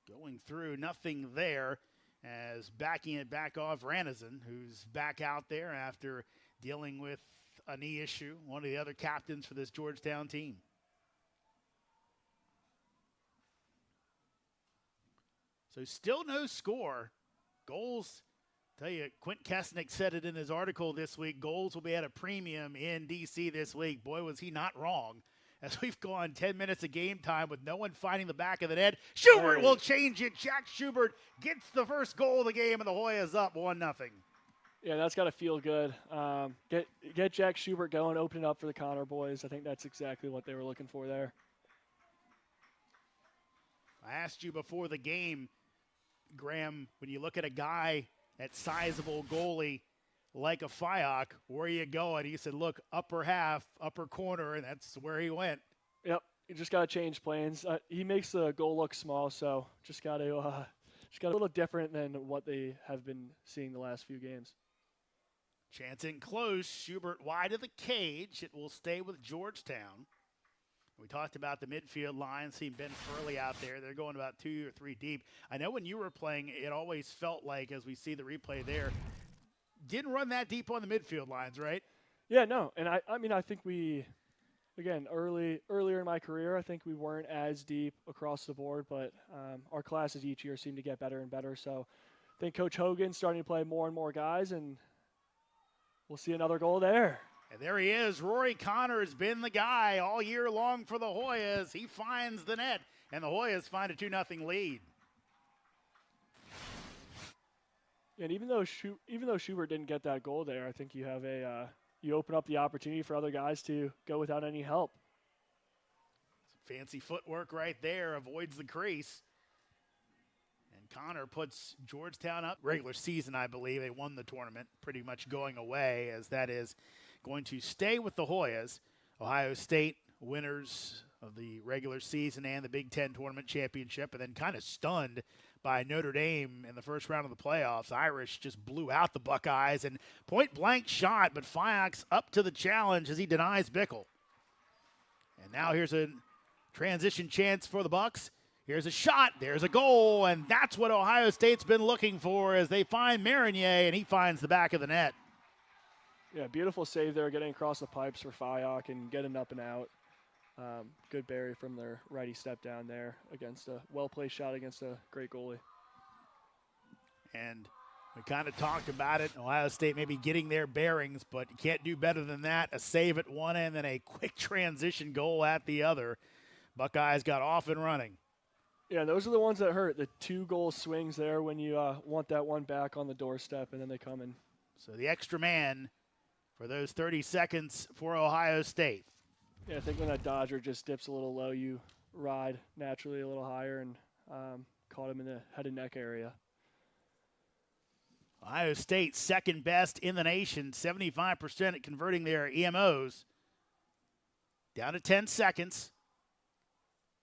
Going through, nothing there as backing it back off Ranizin, who's back out there after dealing with a knee issue, one of the other captains for this Georgetown team. So still no score. Goals, tell you, Quint Kesnick said it in his article this week, goals will be at a premium in D.C. this week. Boy, was he not wrong. As we've gone 10 minutes of game time with no one finding the back of the net. Schubert will change it. Jack Schubert gets the first goal of the game, and the Hoyas up 1-0. Yeah, that's got to feel good. Get Jack Schubert going, open it up for the Connor boys. I think that's exactly what they were looking for there. I asked you before the game, Graham, when you look at a guy, that sizable goalie like a Fyock, where are you going? He said, look, upper half, upper corner, and that's where he went. Yep, you just got to change plans. He makes the goal look small, so just got to a little different than what they have been seeing the last few games. Chance in close, Schubert wide of the cage. It will stay with Georgetown. We talked about the midfield line, seeing Ben Furley out there. They're going about 2 or 3 deep. I know when you were playing, it always felt like, as we see the replay there, didn't run that deep on the midfield lines, right? Yeah, no. And I mean, I think we, again, earlier in my career, I think we weren't as deep across the board, but our classes each year seem to get better and better. So I think Coach Hogan's starting to play more and more guys, and we'll see another goal there. And there he is. Rory Connor has been the guy all year long for the Hoyas. He finds the net, and the Hoyas find a 2-0 lead. And even though Schubert didn't get that goal there, I think you have you open up the opportunity for other guys to go without any help. Some fancy footwork right there, avoids the crease. And Connor puts Georgetown up. Regular season, I believe, they won the tournament, pretty much going away, as that is going to stay with the Hoyas. Ohio State winners of the regular season and the Big Ten tournament championship, and then kind of stunned by Notre Dame in the first round of the playoffs. Irish just blew out the Buckeyes, and point-blank shot, but Fyock's up to the challenge as he denies Bickle. And now here's a transition chance for the Bucks. Here's a shot, there's a goal, and that's what Ohio State's been looking for as they find Marinier, and he finds the back of the net. Yeah, beautiful save there, getting across the pipes for Fyock and getting up and out. Good bury from their righty step down there against a well-placed shot against a great goalie. And we kind of talked about it. Ohio State maybe getting their bearings, but you can't do better than that. A save at one end and a quick transition goal at the other. Buckeyes got off and running. Yeah, those are the ones that hurt. The 2-goal swings there when you want that one back on the doorstep, and then they come in. So the extra man for those 30 seconds for Ohio State. Yeah, I think when that Dodger just dips a little low, you ride naturally a little higher and caught him in the head and neck area. Ohio State second best in the nation, 75% at converting their EMOs. Down to 10 seconds.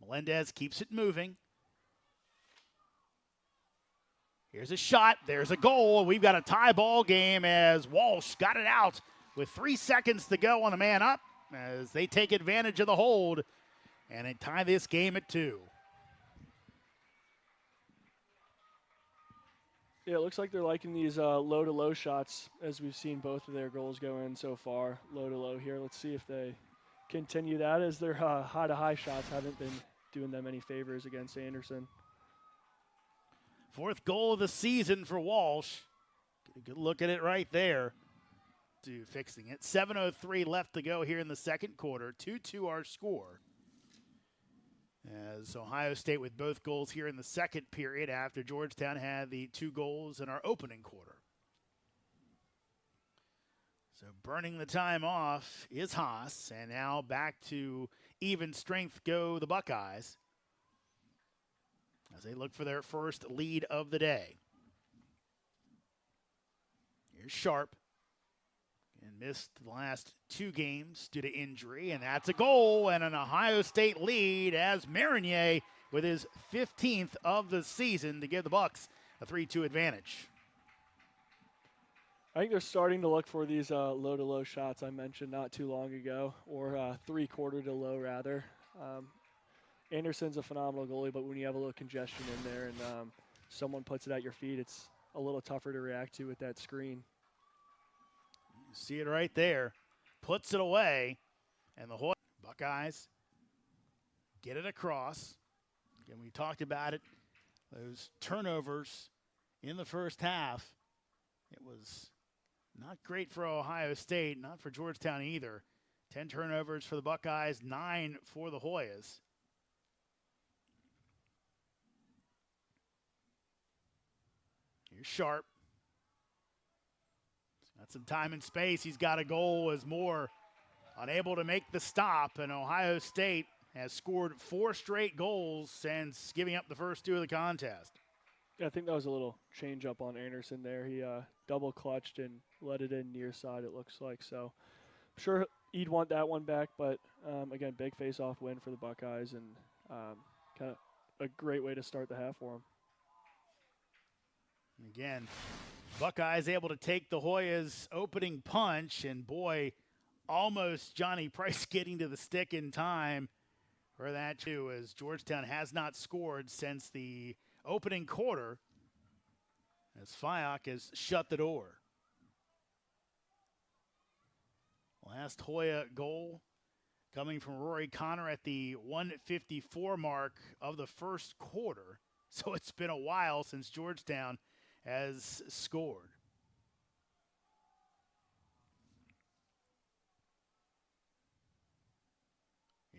Melendez keeps it moving. Here's a shot. There's a goal. We've got a tie ball game as Walsh got it out with 3 seconds to go on the man up as they take advantage of the hold and they tie this game at 2. Yeah, it looks like they're liking these low-to-low shots as we've seen both of their goals go in so far. Low-to-low here. Let's see if they continue that as their high-to-high shots haven't been doing them any favors against Anderson. 4th goal of the season for Walsh. Get a good look at it right there. Fixing it. 7:03 left to go here in the second quarter. 2-2 our score. As Ohio State with both goals here in the second period after Georgetown had the 2 goals in our opening quarter. So burning the time off is Haas, and now back to even strength go the Buckeyes as they look for their first lead of the day. Here's Sharp. And missed the last 2 games due to injury, and that's a goal and an Ohio State lead as Marinier with his 15th of the season to give the Bucks a 3-2 advantage. I think they're starting to look for these low-to-low shots I mentioned not too long ago, or 3/4 to low rather. Anderson's a phenomenal goalie, but when you have a little congestion in there and someone puts it at your feet, it's a little tougher to react to with that screen. You see it right there. Puts it away, and the Buckeyes get it across. Again, we talked about it. Those turnovers in the first half, it was not great for Ohio State, not for Georgetown either. 10 turnovers for the Buckeyes, 9 for the Hoyas. Here's Sharp. He's got some time and space. He's got a goal as Moore unable to make the stop, and Ohio State has scored 4 straight goals since giving up the first 2 of the contest. Yeah, I think that was a little change up on Anderson there. He double clutched and let it in near side, it looks like. So I'm sure he'd want that one back, but again, big face-off win for the Buckeyes, and kind of a great way to start the half for them. Again, Buckeyes able to take the Hoyas' opening punch, and boy, almost Johnny Price getting to the stick in time for that too, as Georgetown has not scored since the opening quarter, as Fyock has shut the door. Last Hoya goal coming from Rory Connor at the 154 mark of the first quarter. So it's been a while since Georgetown has scored.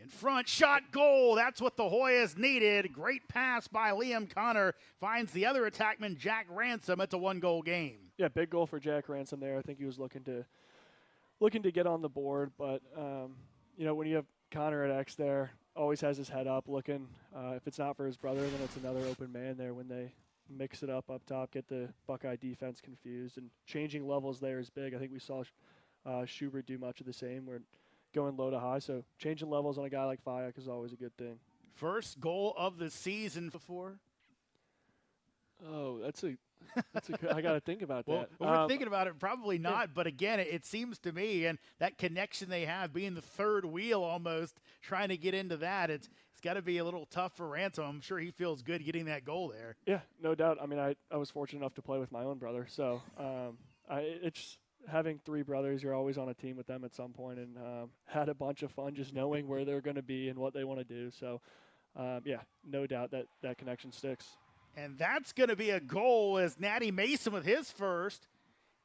In front, shot, goal. That's what the Hoyas needed. Great pass by Liam Connor. Finds the other attackman, Jack Ransom. It's a 1-goal game. Yeah, big goal for Jack Ransom there. I think he was looking to get on the board, but when you have Connor at X there, always has his head up looking. If it's not for his brother, then it's another open man there when they mix it up top, get the Buckeye defense confused, and changing levels there is big. I think we saw Schubert do much of the same. We're going low to high, so changing levels on a guy like Fyock is always a good thing. First goal of the season before. Oh, that's a I got to think about that. Well, we're thinking about it, probably not, but again, it seems to me, and that connection they have, being the third wheel almost, trying to get into that, it's got to be a little tough for Ransom. I'm sure he feels good getting that goal there. Yeah, no doubt. I mean, I was fortunate enough to play with my own brother, so it's having 3 brothers. You're always on a team with them at some point, and had a bunch of fun just knowing where they're going to be and what they want to do. So, yeah, no doubt that connection sticks. And that's going to be a goal as Natty Mason with his first.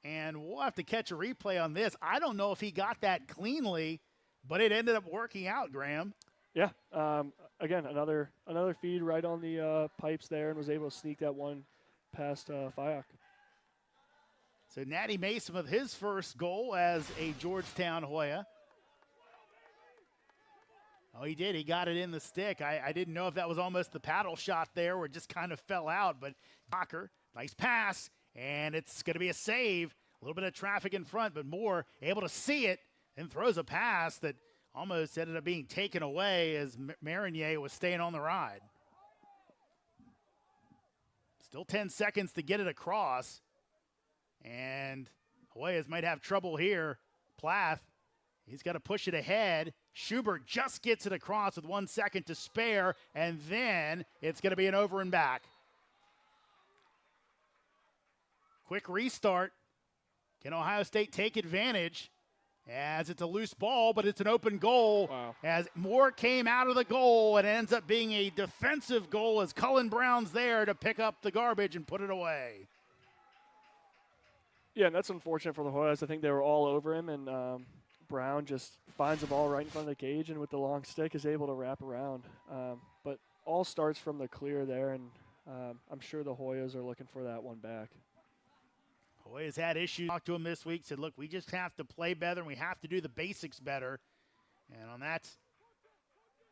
And we'll have to catch a replay on this. I don't know if he got that cleanly, but it ended up working out, Graham. Yeah. Again, another feed right on the pipes there, and was able to sneak that one past Fyock. So Natty Mason with his first goal as a Georgetown Hoya. Oh, he did. He got it in the stick. I didn't know if that was almost the paddle shot there where it just kind of fell out. But Docker, nice pass, and it's going to be a save. A little bit of traffic in front, but Moore able to see it and throws a pass that almost ended up being taken away as Marinier was staying on the ride. Still 10 seconds to get it across. And Hoyas might have trouble here. Plath, he's got to push it ahead. Schubert just gets it across with 1 second to spare, and then it's going to be an over and back. Quick restart. Can Ohio State take advantage? As it's a loose ball, but it's an open goal. Wow. As Moore came out of the goal, and it ends up being a defensive goal as Cullen Brown's there to pick up the garbage and put it away. Yeah, and that's unfortunate for the Hoyas. I think they were all over him, and Brown just finds the ball right in front of the cage, and with the long stick is able to wrap around. But all starts from the clear there, and I'm sure the Hoyas are looking for that one back. Hoyas had issues. Talked to him this week, said, look, we just have to play better, and we have to do the basics better. And on that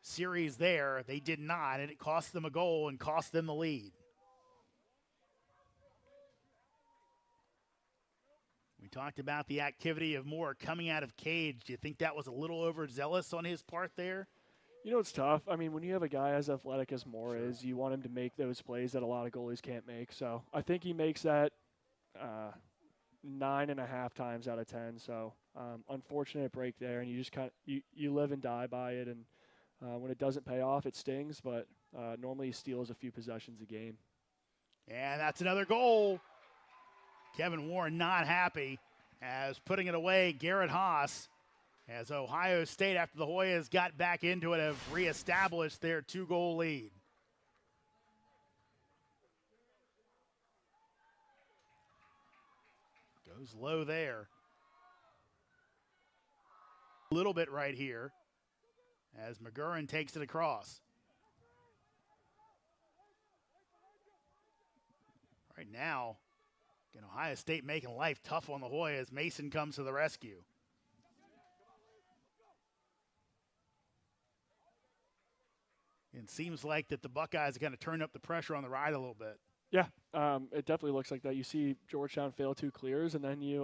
series there, they did not, and it cost them a goal and cost them the lead. We talked about the activity of Moore coming out of cage. Do you think that was a little overzealous on his part there? You know, it's tough. I mean, when you have a guy as athletic as Moore is, you want him to make those plays that a lot of goalies can't make. So I think he makes that 9.5 times out of 10. So unfortunate break there, and you just you live and die by it. And When it doesn't pay off, it stings, but normally he steals a few possessions a game. And that's another goal. Kevin Warren not happy as putting it away, Garrett Haas, as Ohio State, after the Hoyas got back into it, have reestablished their 2-goal lead. Goes low there. A little bit right here as McGurran takes it across. Right now, Ohio State making life tough on the Hoyas. Mason comes to the rescue. It seems like that the Buckeyes are going to turn up the pressure on the ride a little bit. Yeah, it definitely looks like that. You see Georgetown fail 2 clears, and then you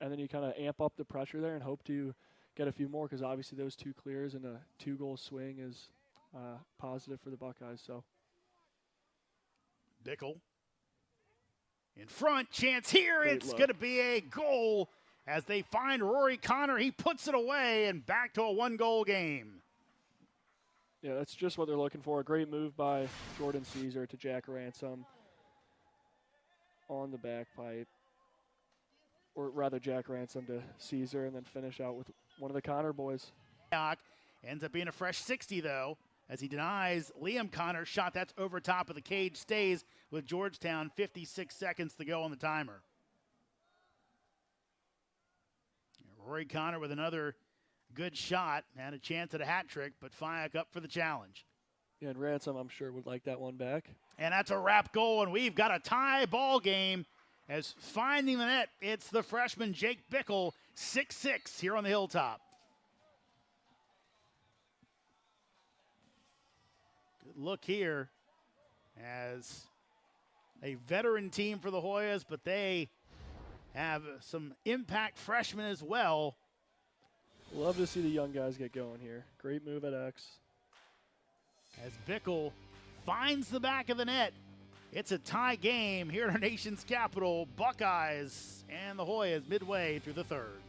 kind of amp up the pressure there and hope to get a few more, because obviously those 2 clears and a 2-goal swing is positive for the Buckeyes. So Bickle in front, chance here. Great It's look. going to be a goal as they find Rory Connor. He puts it away and back to a 1-goal game. Yeah, that's just what they're looking for. A great move by Jordan Caesar to Jack Ransom on the back pipe. Or rather, Jack Ransom to Caesar, and then finish out with one of the Connor boys. Ends up being a fresh 60, though, as he denies Liam Connor's shot. That's over top of the cage. Stays with Georgetown. 56 seconds to go on the timer. Rory Connor with another good shot and a chance at a hat trick, but Fyack up for the challenge. Yeah, and Ransom, I'm sure, would like that one back. And that's a wrap goal, and we've got a tie ball game as finding the net, it's the freshman Jake Bickle, 6'6", here on the Hilltop. Good look here as a veteran team for the Hoyas, but they have some impact freshmen as well. Love to see the young guys get going here. Great move at X. As Bickle finds the back of the net. It's a tie game here in our nation's capital. Buckeyes and the Hoyas midway through the third.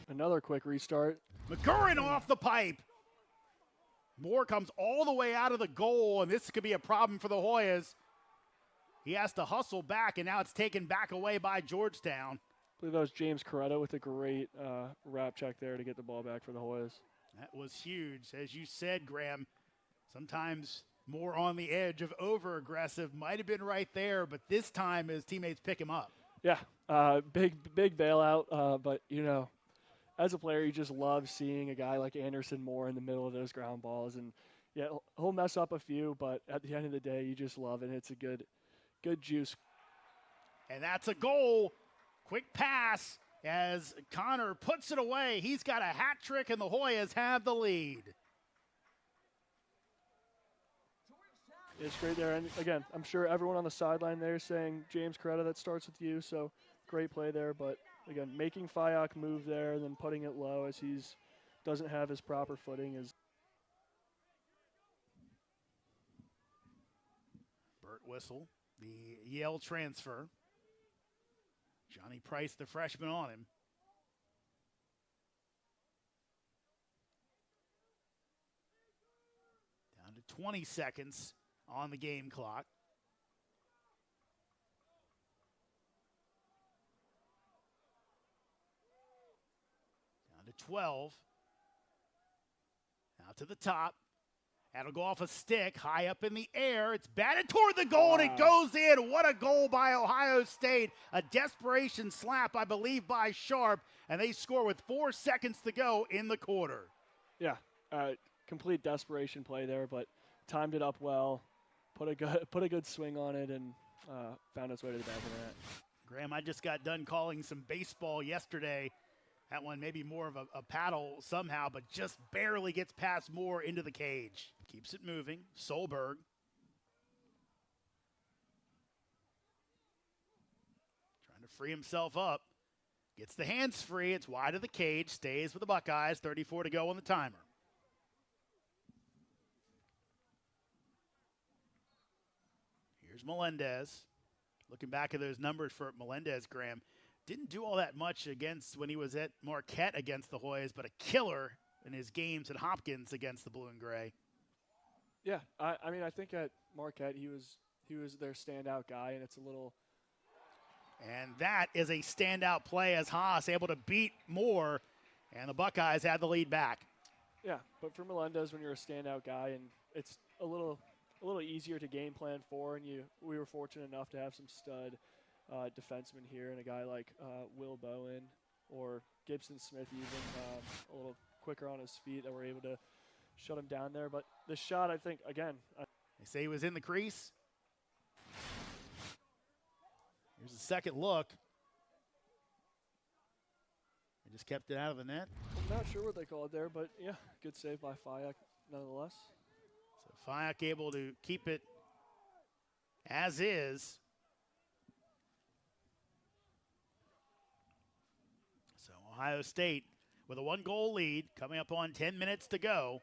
Another quick restart. McGurran off the pipe. Moore comes all the way out of the goal, and this could be a problem for the Hoyas. He has to hustle back, and now it's taken back away by Georgetown. I believe that was James Coretta with a great wrap check there to get the ball back for the Hoyas. That was huge. As you said, Graham, sometimes more on the edge of over-aggressive. Might have been right there, but this time his teammates pick him up. Yeah, big bailout, but, you know, as a player, you just love seeing a guy like Anderson Moore in the middle of those ground balls. And, yeah, he'll mess up a few, but at the end of the day, you just love it. It's a good juice. And that's a goal. Quick pass as Connor puts it away. He's got a hat trick, and the Hoyas have the lead. It's great there. And, again, I'm sure everyone on the sideline there is saying, James Coretta, that starts with you. So, great play there. But, again, making Fyack move there and then putting it low as he's doesn't have his proper footing is. Burt Whistle, the Yale transfer. Johnny Price, the freshman, on him. Down to 20 seconds on the game clock. Down to 12. Now to the top. That'll go off a stick, high up in the air. It's batted toward the goal, and it goes in. What a goal by Ohio State. A desperation slap, I believe, by Sharp, and they score with 4 seconds to go in the quarter. Yeah, complete desperation play there, but timed it up well, put a good swing on it, and found its way to the back of the net. Graham, I just got done calling some baseball yesterday. That one maybe more of a paddle somehow, but just barely gets past Moore into the cage. Keeps it moving. Solberg. Trying to free himself up. Gets the hands free. It's wide of the cage. Stays with the Buckeyes. 34 to go on the timer. Here's Melendez. Looking back at those numbers for Melendez, Graham, didn't do all that much against when he was at Marquette against the Hoyas, but a killer in his games at Hopkins against the Blue and Gray. Yeah, I mean, I think at Marquette he was their standout guy, and it's a little. And that is a standout play as Haas able to beat Moore, and the Buckeyes had the lead back. Yeah, but for Melendez, when you're a standout guy, and it's a little easier to game plan for, and we were fortunate enough to have some stud defensemen here, and a guy like Will Bowen or Gibson Smith even a little quicker on his feet that were able to shut him down there. But the shot, I think, again. They say he was in the crease. Here's a second look. They just kept it out of the net. I'm not sure what they called there, but yeah, good save by Fayak nonetheless. So Fayak able to keep it as is. So Ohio State with a 1-goal lead coming up on 10 minutes to go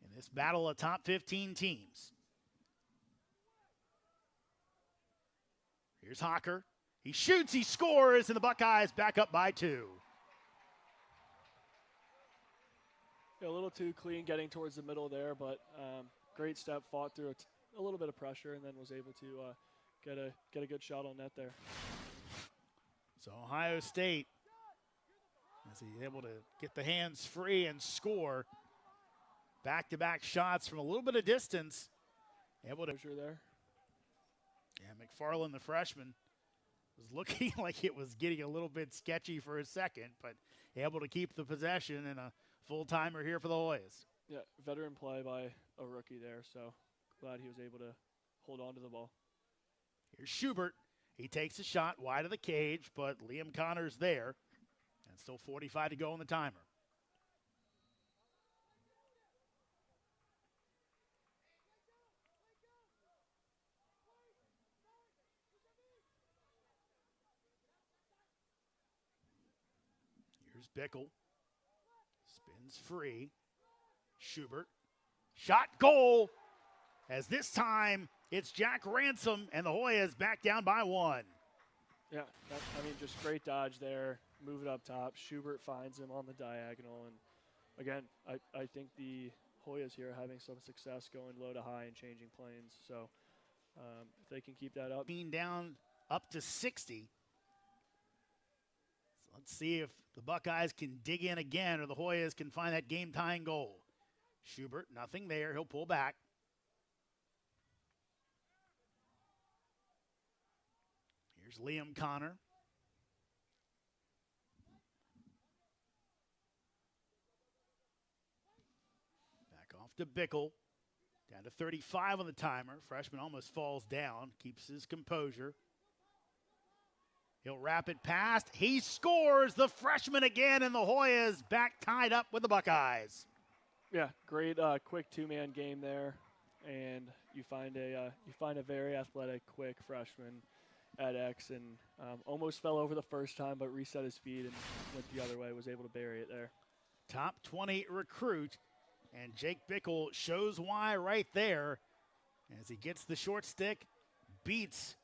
in this battle of top 15 teams. Here's Hocker. He shoots, he scores, and the Buckeyes back up by 2. Yeah, a little too clean getting towards the middle there, but great step, fought through a little bit of pressure, and then was able to get a good shot on net there. So Ohio State, as he's able to get the hands free and score. Back-to-back shots from a little bit of distance. Able to there. Yeah, McFarland, the freshman, was looking like it was getting a little bit sketchy for a second, but able to keep the possession and a full-timer here for the Hoyas. Yeah, veteran play by a rookie there, so glad he was able to hold on to the ball. Here's Schubert. He takes a shot wide of the cage, but Liam Connor's there. And still 45 to go on the timer. Here's Bickle. Spins free. Schubert. Shot, goal. As this time, it's Jack Ransom, and the Hoyas back down by 1. Yeah, I mean, just great dodge there. Move it up top. Schubert finds him on the diagonal. And, again, I think the Hoyas here are having some success going low to high and changing planes. So if they can keep that up. Down up to 60. So let's see if the Buckeyes can dig in again or the Hoyas can find that game-tying goal. Schubert, nothing there. He'll pull back. Here's Liam Connor. Back off to Bickle. Down to 35 on the timer. Freshman almost falls down. Keeps his composure. He'll wrap it past. He scores, the freshman again, and the Hoyas back tied up with the Buckeyes. Yeah, great quick two-man game there. And you find a very athletic, quick freshman at X, and almost fell over the first time, but reset his feet and went the other way, was able to bury it there. Top 20 recruit, and Jake Bickle shows why right there as he gets the short stick, beats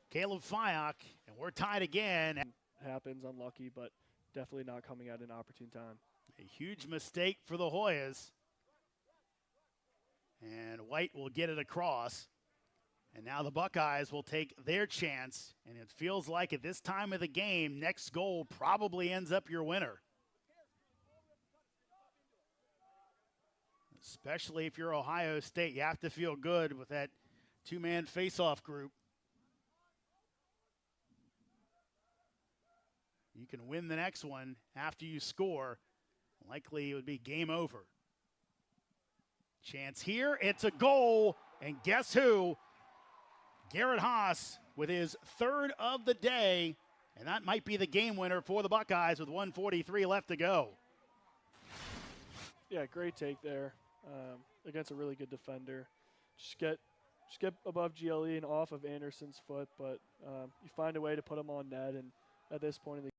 Caleb Fayak, and we're tied again. Happens, unlucky, but definitely not coming at an opportune time. A huge mistake for the Hoyas. And White will get it across. And now the Buckeyes will take their chance. And it feels like at this time of the game, next goal probably ends up your winner. Especially if you're Ohio State. You have to feel good with that two-man face-off group. You can win the next one after you score. Likely it would be game over. Chance here, it's a goal, and guess who? Garrett Haas with his third of the day, and that might be the game winner for the Buckeyes with 1:43 left to go. Yeah, great take there against a really good defender. Just get above GLE and off of Anderson's foot, but you find a way to put him on net, and at this point in the